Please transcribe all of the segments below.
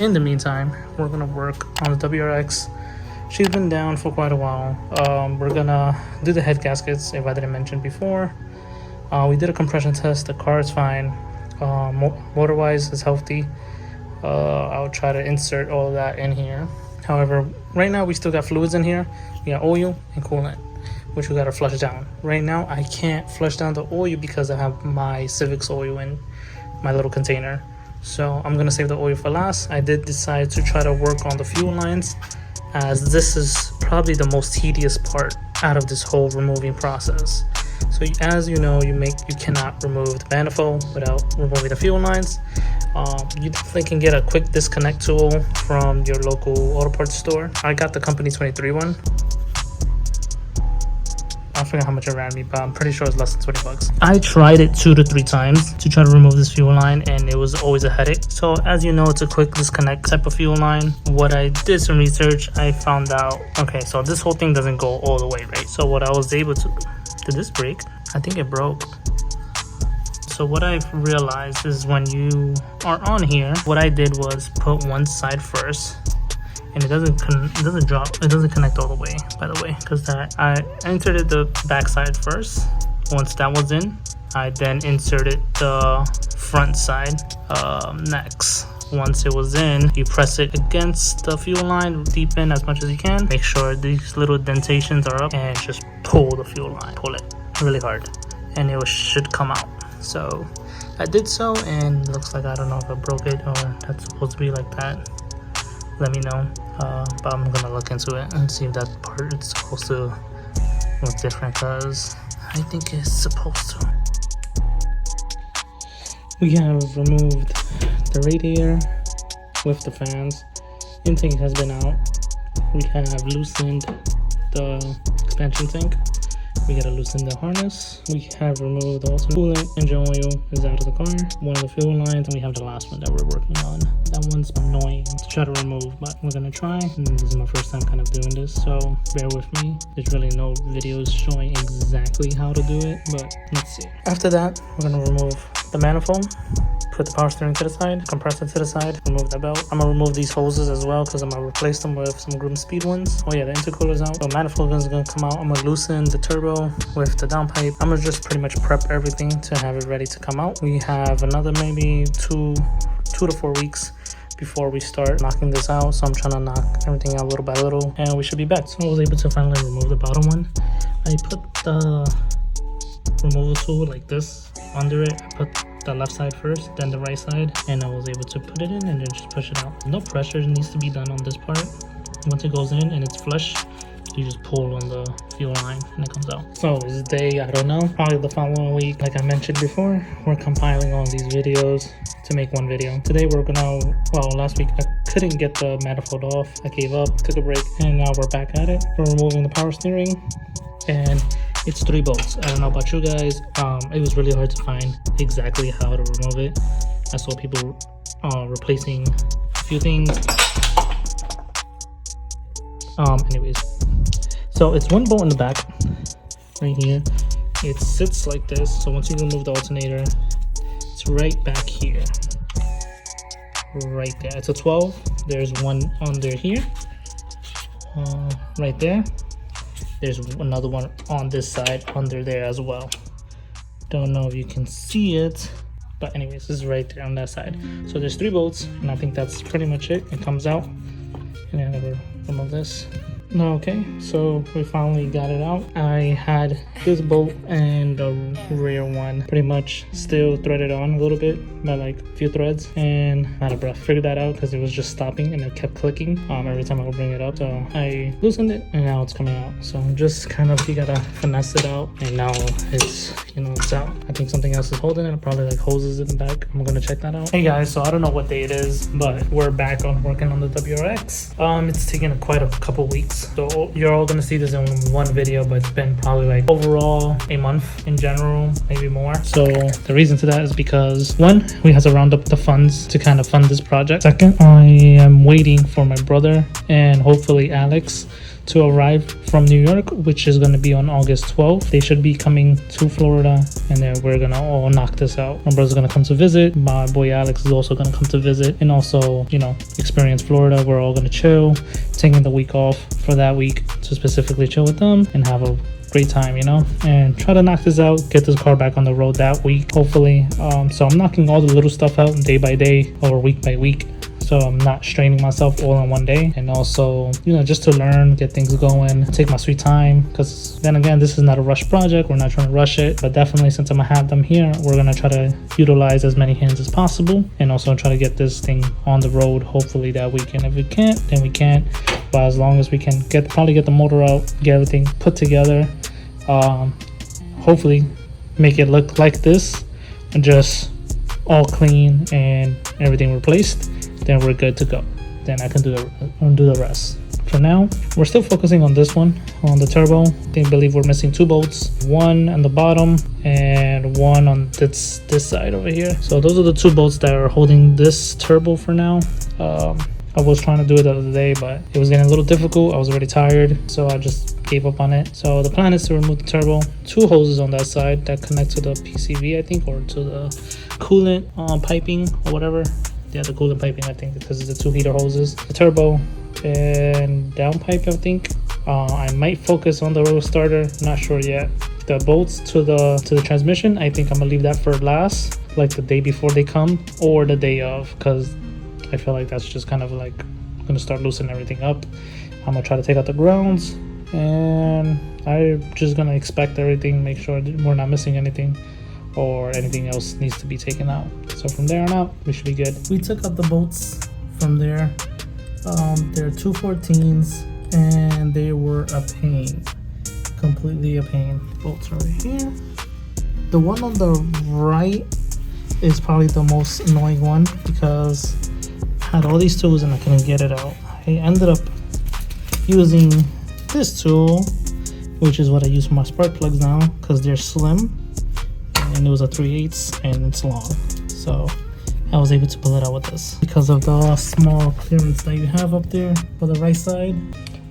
In the meantime, we're gonna work on the WRX. She's been down for quite a while. We're gonna do the head gaskets, if I didn't mention before. We did a compression test. The car is fine. Motor wise is healthy. I'll try to insert all of that in here. However, right now we still got fluids in here. We got oil and coolant, which we gotta flush down. Right now I can't flush down the oil because I have my Civic's oil in my little container. So I'm gonna save the oil for last. I did decide to try to work on the fuel lines, as this is probably the most tedious part out of this whole removing process. So as you know, you cannot remove the manifold without removing the fuel lines. You definitely can get a quick disconnect tool from your local auto parts store. I got the company 23 one. I forget how much it ran me, but I'm pretty sure it's less than 20 bucks. I tried it 2 to 3 times to try to remove this fuel line, and it was always a headache. So as you know, it's a quick disconnect type of fuel line. What I did some research, I found out, okay, so this whole thing doesn't go all the way, right? So what I was able to, did this break? I think it broke. So what I've realized is when you are on here, what I did was put one side first. And it doesn't connect all the way, by the way, because I inserted the back side first. Once that was in, I then inserted the front side next. Once it was in, you press it against the fuel line, deep in as much as you can. Make sure these little dentations are up, and just pull the fuel line. Pull it really hard, and it should come out. So I did so, and it looks like, I don't know if I broke it or that's supposed to be like that. Let me know, but I'm gonna look into it and see if that part is supposed to look different, because I think it's supposed to. We have removed the radiator with the fans. Intake has been out. We have loosened the expansion tank. We gotta loosen the harness. We have removed the coolant. Engine oil is out of the car. One of the fuel lines, and we have the last one that we're working on. That one's annoying to try to remove, but we're gonna try. And this is my first time kind of doing this, so bear with me. There's really no videos showing exactly how to do it, but let's see. After that, we're gonna remove the manifold. Put the power steering to the side, compressor to the side, remove the belt. I'm gonna remove these hoses as well because I'm gonna replace them with some Groom Speed ones. Oh yeah, the intercooler's out. The manifold is gonna come out. I'm gonna loosen the turbo with the downpipe. I'm gonna just pretty much prep everything to have it ready to come out. We have another maybe two to 4 weeks before we start knocking this out, so I'm trying to knock everything out little by little, and we should be back. So I was able to finally remove the bottom one. I put the removal tool like this under it. I put the left side first, then the right side, and I was able to put it in and then just push it out. No pressure needs to be done on this part. Once it goes in and it's flush, you just pull on the fuel line and it comes out. So this day, I don't know, probably the following week. Like I mentioned before, we're compiling all these videos to make one video. Today we're gonna, well, last week I couldn't get the manifold off. I gave up, took a break, and now we're back at it. We're removing the power steering, and it's 3 bolts. I don't know about you guys. It was really hard to find exactly how to remove it. I saw people replacing a few things. Anyways, so it's 1 bolt in the back right here. It sits like this. So once you remove the alternator, it's right back here, right there. It's a 12. There's one under here, right there. There's another one on this side under there as well. Don't know if you can see it, but anyways, this is right there on that side. So there's 3 bolts, and I think that's pretty much it. It comes out, and then we'll remove this. Okay, so we finally got it out. I had this bolt and the rear one pretty much still threaded on a little bit by like a few threads, and I had a breath. Figured that out because it was just stopping and it kept clicking every time I would bring it up. So I loosened it, and now it's coming out. So just kind of, you gotta finesse it out, and now it's, you know, it's out. I think something else is holding it, probably like hoses in the back. I'm gonna check that out. Hey guys, so I don't know what day it is, but we're back on working on the WRX. It's taken quite a couple weeks weeks. So you're all gonna see this in one video, but it's been probably like overall a month in general, maybe more. So the reason to that is because one, we have to round up the funds to kind of fund this project. Second, I am waiting for my brother and hopefully Alex to arrive from New York, which is going to be on August 12th. They should be coming to Florida, and then we're gonna all knock this out. My brother's gonna come to visit. My boy Alex is also gonna come to visit and also, you know, experience Florida. We're all gonna chill, taking the week off for that week to specifically chill with them and have a great time, you know, and try to knock this out, get this car back on the road that week, hopefully. So I'm knocking all the little stuff out day by day or week by week, so I'm not straining myself all in one day. And also, you know, just to learn, get things going, take my sweet time, because then again, this is not a rush project. We're not trying to rush it, but definitely since I'm gonna have them here, we're gonna try to utilize as many hands as possible and also try to get this thing on the road hopefully that weekend. If we can't, then we can't, but as long as we can probably get the motor out, get everything put together, hopefully make it look like this, and just all clean and everything replaced, then we're good to go. Then I can do the rest. For now, we're still focusing on this one, on the turbo. I believe we're missing 2 bolts, one on the bottom and one on this side over here. So those are the 2 bolts that are holding this turbo for now. I was trying to do it the other day, but it was getting a little difficult. I was already tired, so I just gave up on it. So the plan is to remove the turbo, 2 hoses on that side that connect to the PCV, I think, or to the coolant piping or whatever. Yeah, the coolant piping, I think, because it's the 2 heater hoses, the turbo and downpipe, I think. I might focus on the road starter, not sure yet. The bolts to the transmission, I think I'm gonna leave that for last, like the day before they come or the day of, because I feel like that's just kind of like gonna start loosening everything up. I'm gonna try to take out the grounds, and I'm just gonna inspect everything, make sure we're not missing anything or anything else needs to be taken out. So from there on out, we should be good. We took out the bolts from there. They're 214s and they were a pain, completely a pain. Bolts right here. The one on the right is probably the most annoying one because I had all these tools and I couldn't get it out. I ended up using this tool, which is what I use for my spark plugs now, because they're slim and it was a 3/8 and it's long. So I was able to pull it out with this because of the small clearance that you have up there for the right side.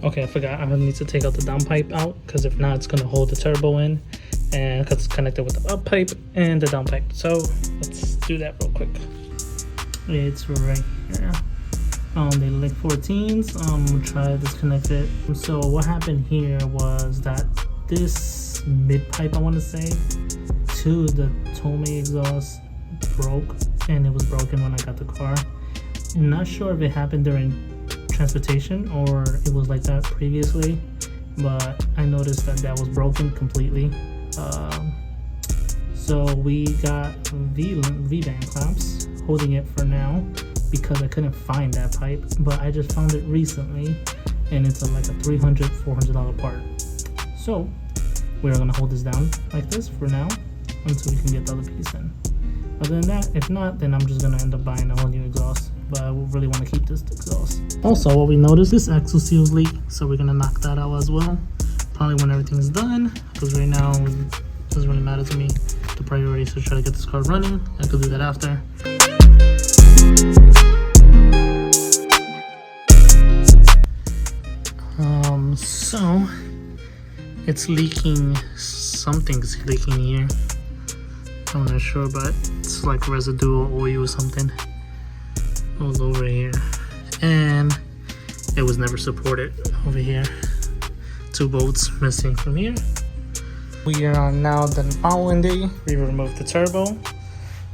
Okay, I forgot, I need to take out the downpipe out, because if not, it's going to hold the turbo in, and because it's connected with the up pipe and the downpipe. So let's do that real quick. It's right here. They like 14s. We'll try to disconnect it. So what happened here was that this mid pipe, I want to say, to the Tomei exhaust broke, and it was broken when I got the car. I'm not sure if it happened during transportation or it was like that previously, but I noticed that was broken completely. So we got V-band clamps holding it for now because I couldn't find that pipe, but I just found it recently and it's like a $300-400 part. So we're gonna hold this down like this for now until we can get the other piece in. Other than that, if not, then I'm just gonna end up buying a whole new exhaust, but I really want to keep this exhaust. Also, what we noticed, this axle seals leak, so we're gonna knock that out as well, probably when everything's done, because right now it doesn't really matter to me. The priority is to try to get this car running. I could do that after. So it's leaking, something's leaking here. I'm not sure, but it's like residual oil or something all over here, and it was never supported over here. 2 bolts missing from here. We are on now the following day. We removed the turbo,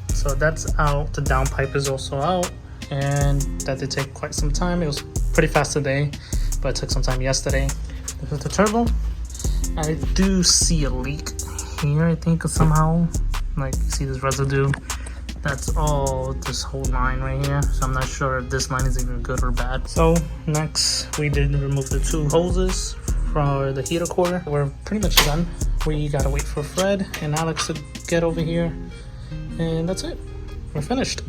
so that's out. The downpipe is also out, and that did take quite some time. It was pretty fast today, but it took some time yesterday. With the turbo, I do see a leak here, I think, somehow. Like, you see this residue, that's all this whole line right here, so I'm not sure if this line is even good or bad. So next we did remove the 2 hoses for the heater core. We're pretty much done. We gotta wait for Fred and Alex to get over here, and that's it, we're finished.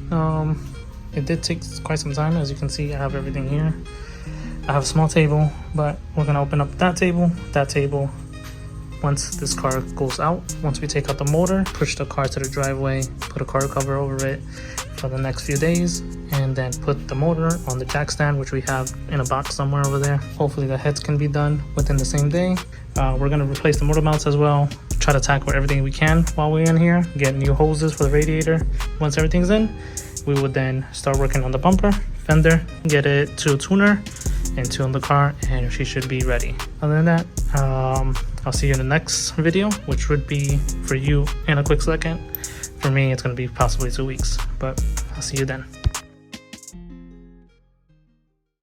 It did take quite some time. As you can see, I have everything here. I have a small table, but we're gonna open up that table, once this car goes out. Once we take out the motor, push the car to the driveway, put a car cover over it for the next few days, and then put the motor on the jack stand, which we have in a box somewhere over there. Hopefully the heads can be done within the same day. We're gonna replace the motor mounts as well, try to tackle everything we can while we're in here, get new hoses for the radiator. Once everything's in, we would then start working on the bumper, fender, get it to a tuner, and tune the car, and she should be ready. Other than that, I'll see you in the next video, which would be for you in a quick second. For me, it's going to be possibly 2 weeks, but I'll see you then.